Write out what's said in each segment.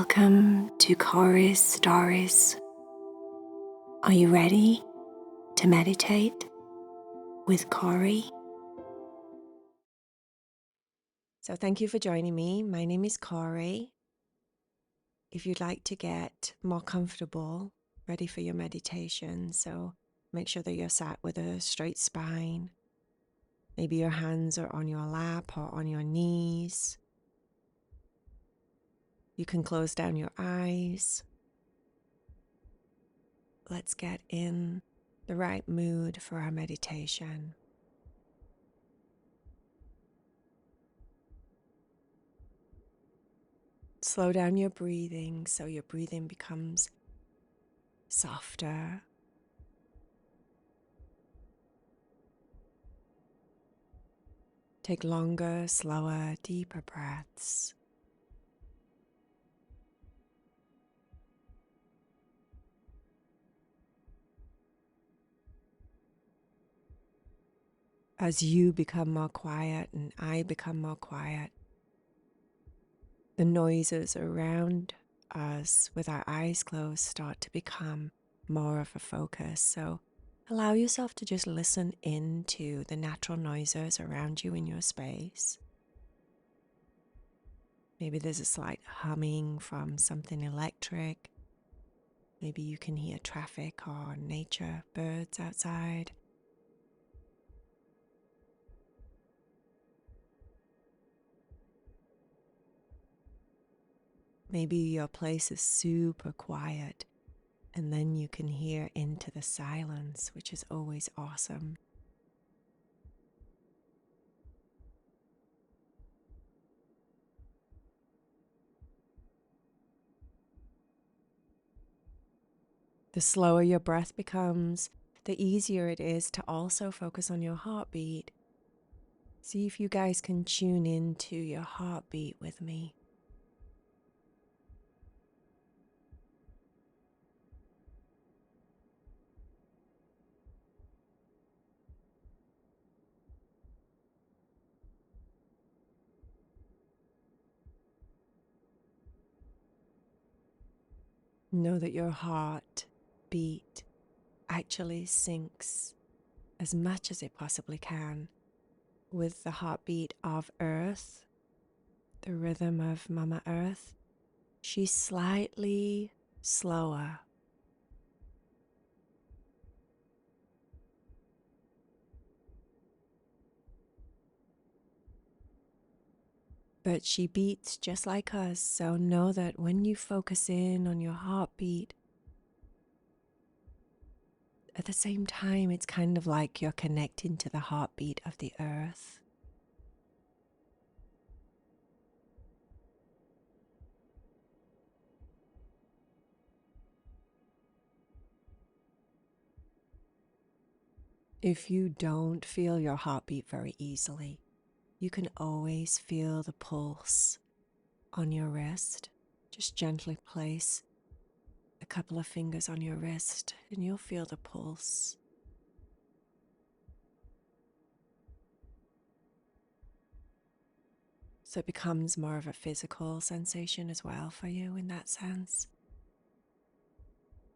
Welcome to Cory's Stories. Are you ready to meditate with Cory? So thank you for joining me. My name is Cory. If you'd like to get more comfortable, ready for your meditation, so make sure that you're sat with a straight spine. Maybe your hands are on your lap or on your knees. You can close down your eyes. Let's get in the right mood for our meditation. Slow down your breathing so your breathing becomes softer. Take longer, slower, deeper breaths. As you become more quiet and I become more quiet, the noises around us with our eyes closed start to become more of a focus. So allow yourself to just listen into the natural noises around you in your space. Maybe there's a slight humming from something electric. Maybe you can hear traffic or nature, birds outside. Maybe your place is super quiet and then you can hear into the silence, which is always awesome. The slower your breath becomes, the easier it is to also focus on your heartbeat. See if you guys can tune into your heartbeat with me. Know that your heartbeat actually syncs as much as it possibly can with the heartbeat of Earth, the rhythm of Mama Earth. She's slightly slower. But she beats just like us, so know that when you focus in on your heartbeat, at the same time, it's kind of like you're connecting to the heartbeat of the earth. If you don't feel your heartbeat very easily, you can always feel the pulse on your wrist. Just gently place a couple of fingers on your wrist and you'll feel the pulse. So it becomes more of a physical sensation as well for you in that sense.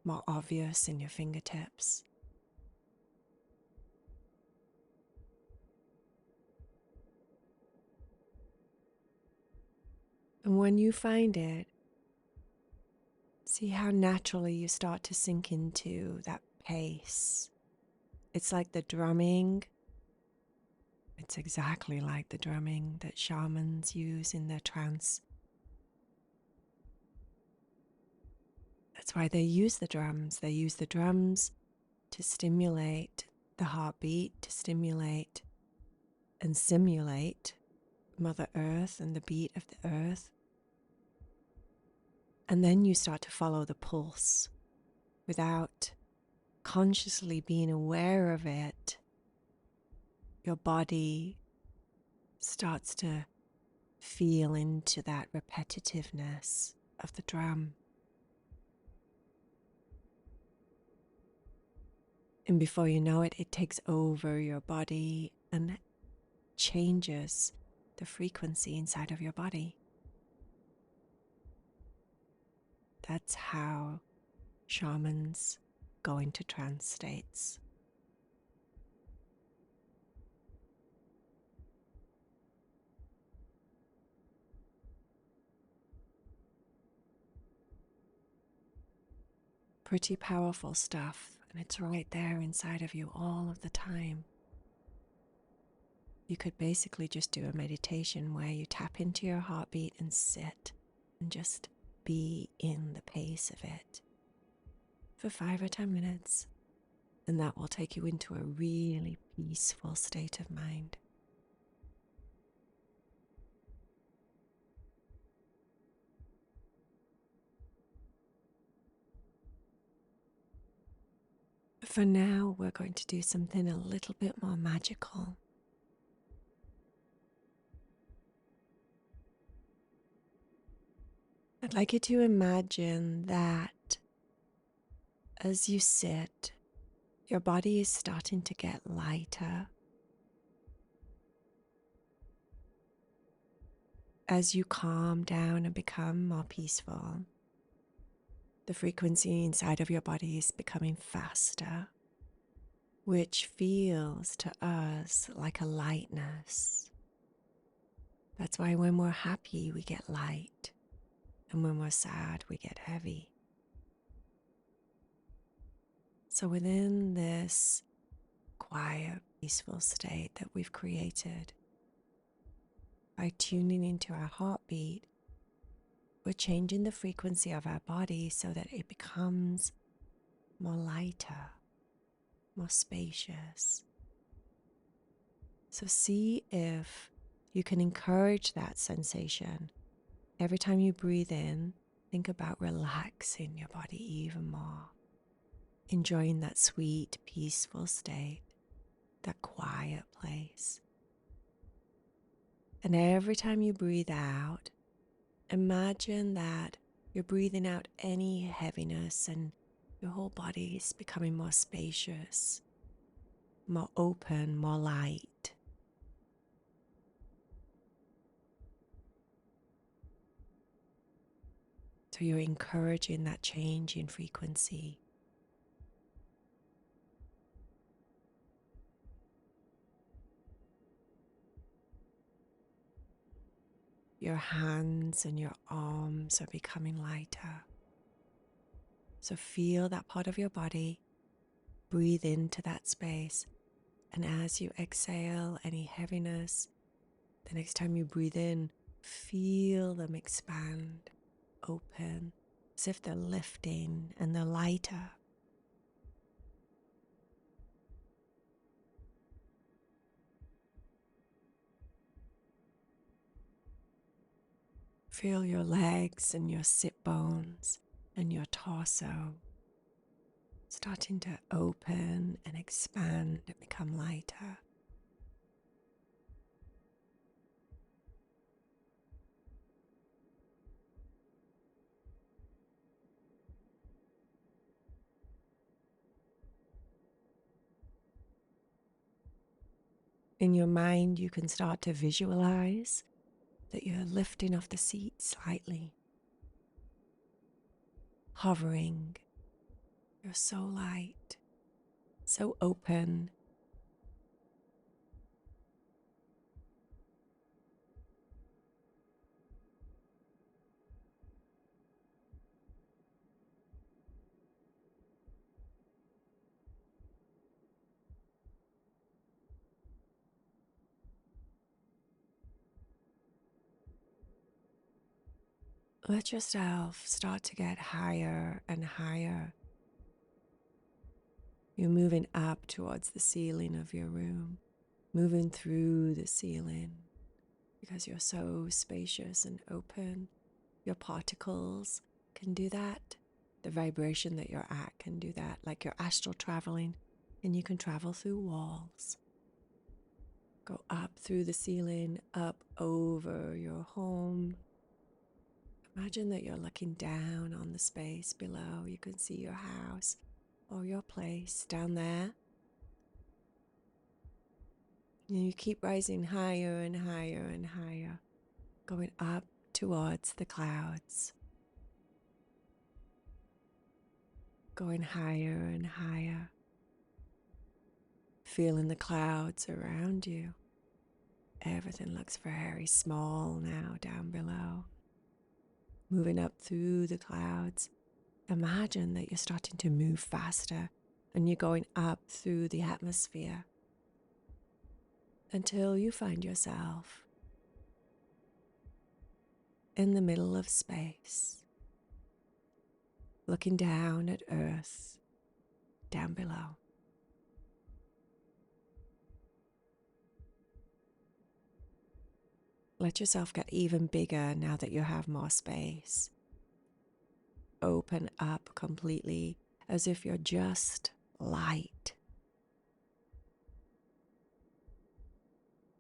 More obvious in your fingertips. And when you find it, see how naturally you start to sink into that pace. It's like the drumming. It's exactly like the drumming that shamans use in their trance. That's why they use the drums. They use the drums to stimulate the heartbeat, to stimulate and simulate Mother Earth and the beat of the earth. And then you start to follow the pulse without consciously being aware of it. Your body starts to feel into that repetitiveness of the drum. And before you know it, it takes over your body and changes the frequency inside of your body. That's how shamans go into trance states. Pretty powerful stuff, and it's right there inside of you all of the time. You could basically just do a meditation where you tap into your heartbeat and sit and just be in the pace of it for 5 or 10 minutes, and that will take you into a really peaceful state of mind. For now, we're going to do something a little bit more magical. I'd like you to imagine that as you sit, your body is starting to get lighter. As you calm down and become more peaceful, the frequency inside of your body is becoming faster, which feels to us like a lightness. That's why when we're happy, we get light, and when we're sad, we get heavy. So within this quiet, peaceful state that we've created, by tuning into our heartbeat, we're changing the frequency of our body so that it becomes more lighter, more spacious. So see if you can encourage that sensation. Every time you breathe in, think about relaxing your body even more, enjoying that sweet, peaceful state, that quiet place. And every time you breathe out, imagine that you're breathing out any heaviness and your whole body is becoming more spacious, more open, more light. So you're encouraging that change in frequency. Your hands and your arms are becoming lighter. So feel that part of your body, breathe into that space, and as you exhale any heaviness, the next time you breathe in, feel them expand, open, as if they're lifting and they're lighter. Feel your legs and your sit bones and your torso starting to open and expand and become lighter. In your mind, you can start to visualize that you're lifting off the seat slightly, hovering. You're so light, so open. Let yourself start to get higher and higher. You're moving up towards the ceiling of your room, moving through the ceiling because you're so spacious and open. Your particles can do that. The vibration that you're at can do that, like you're astral traveling, and you can travel through walls. Go up through the ceiling, up over your home. Imagine that you're looking down on the space below. You can see your house or your place down there. And you keep rising higher and higher and higher, going up towards the clouds. going higher and higher, feeling the clouds around you. Everything looks very small now down below. Moving up through the clouds, imagine that you're starting to move faster and you're going up through the atmosphere until you find yourself in the middle of space, looking down at Earth down below. Let yourself get even bigger now that you have more space. Open up completely as if you're just light.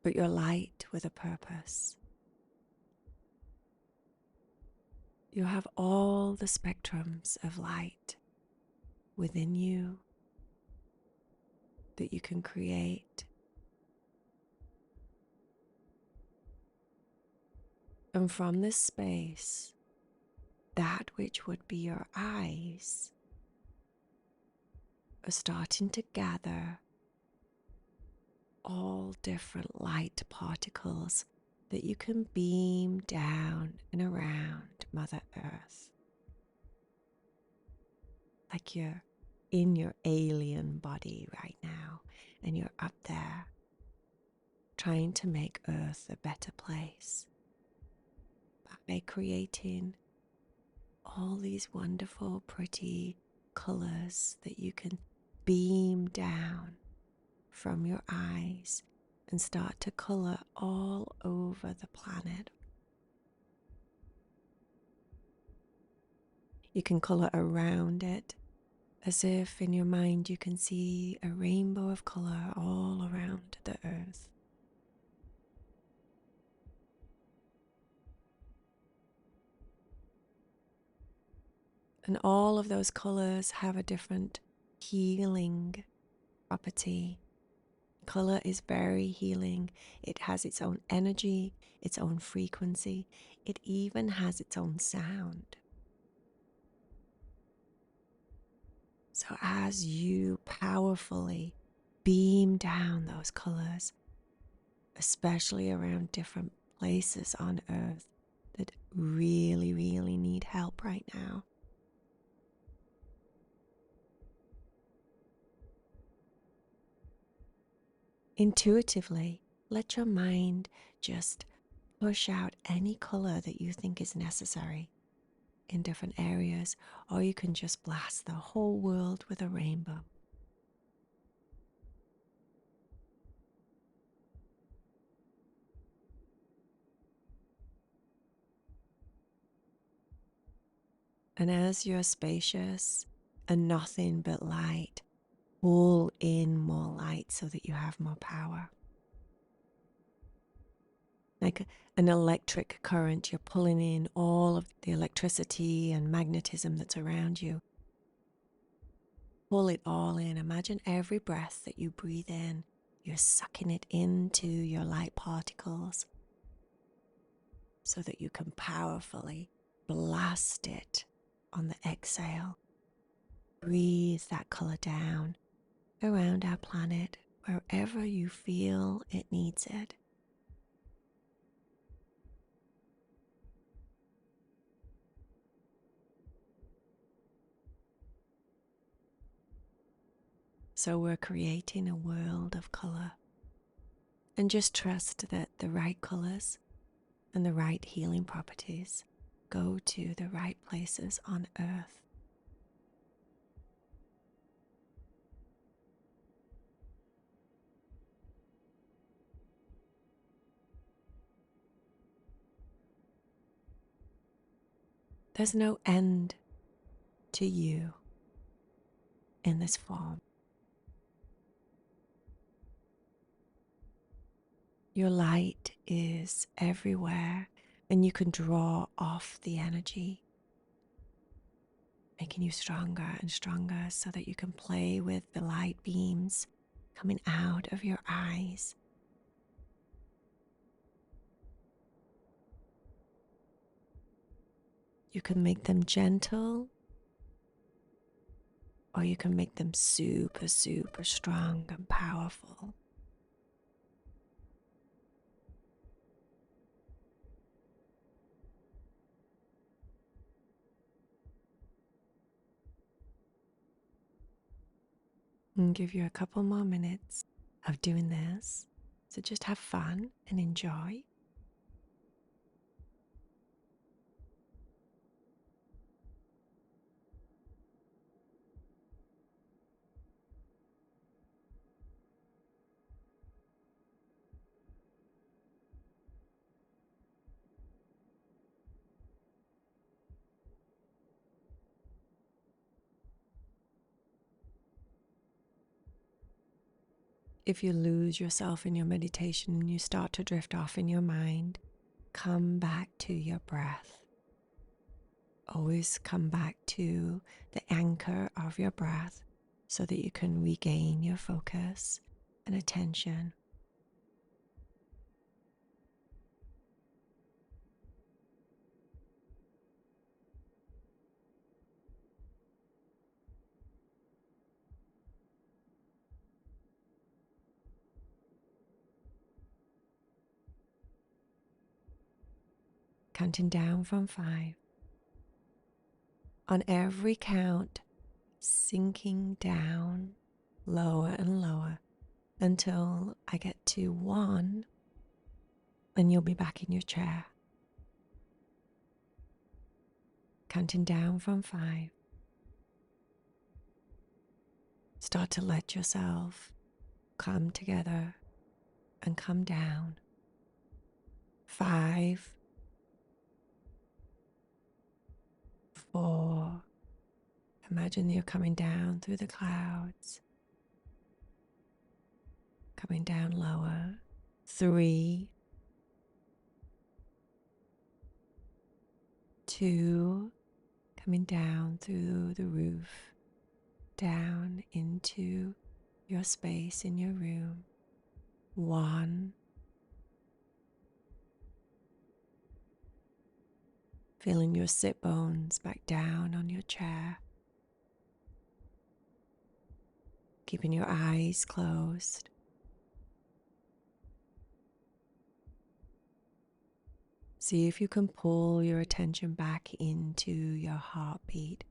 But you're light with a purpose. You have all the spectrums of light within you that you can create. And from this space, that which would be your eyes are starting to gather all different light particles that you can beam down and around Mother Earth. Like you're in your alien body right now, and you're up there trying to make Earth a better place by creating all these wonderful, pretty colors that you can beam down from your eyes and start to color all over the planet. You can color around it as if in your mind you can see a rainbow of color all around the earth. And all of those colors have a different healing property. Color is very healing. It has its own energy, its own frequency. It even has its own sound. So as you powerfully beam down those colors, especially around different places on Earth that really, really need help right now, intuitively, let your mind just push out any color that you think is necessary in different areas, or you can just blast the whole world with a rainbow. And as you're spacious and nothing but light, pull in more light so that you have more power. Like an electric current, you're pulling in all of the electricity and magnetism that's around you. Pull it all in. Imagine every breath that you breathe in, you're sucking it into your light particles so that you can powerfully blast it on the exhale. Breathe that color down around our planet wherever you feel it needs it. So we're creating a world of color. And just trust that the right colors and the right healing properties go to the right places on Earth. There's no end to you in this form. Your light is everywhere, and you can draw off the energy, making you stronger and stronger so that you can play with the light beams coming out of your eyes. You can make them gentle or you can make them super, super strong and powerful. And give you a couple more minutes of doing this. So just have fun and enjoy. If you lose yourself in your meditation and you start to drift off in your mind, come back to your breath. Always come back to the anchor of your breath so that you can regain your focus and attention. Counting down from 5. On every count, sinking down lower and lower until I get to 1, and you'll be back in your chair. Counting down from 5. Start to let yourself come together and come down. 5, 4. Imagine you're coming down through the clouds, coming down lower. 3, 2, coming down through the roof, down into your space in your room. 1, feeling your sit bones back down on your chair, keeping your eyes closed. See if you can pull your attention back into your heartbeat.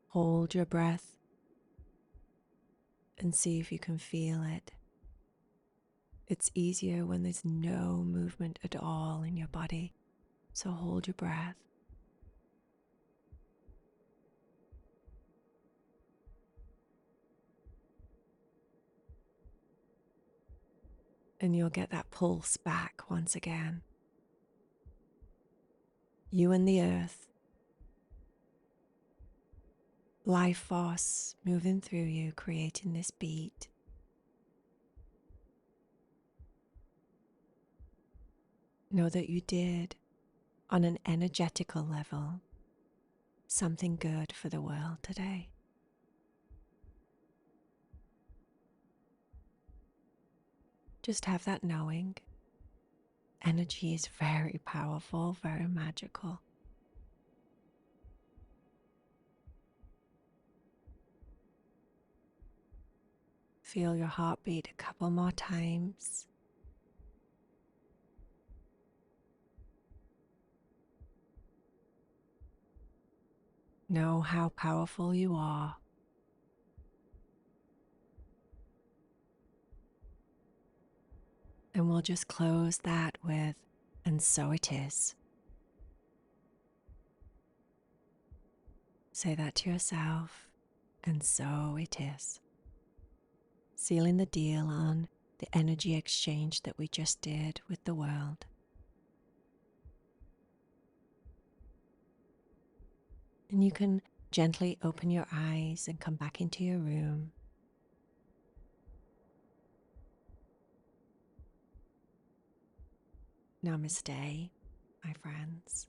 Hold your breath and see if you can feel it. It's easier when there's no movement at all in your body, so hold your breath. And you'll get that pulse back once again. You and the earth, life force moving through you, creating this beat. Know that you did, on an energetical level, something good for the world today. Just have that knowing. Energy is very powerful, very magical. Feel your heartbeat a couple more times. Know how powerful you are. And we'll just close that with, and so it is. Say that to yourself, and so it is. Sealing the deal on the energy exchange that we just did with the world. And you can gently open your eyes and come back into your room. Namaste, my friends.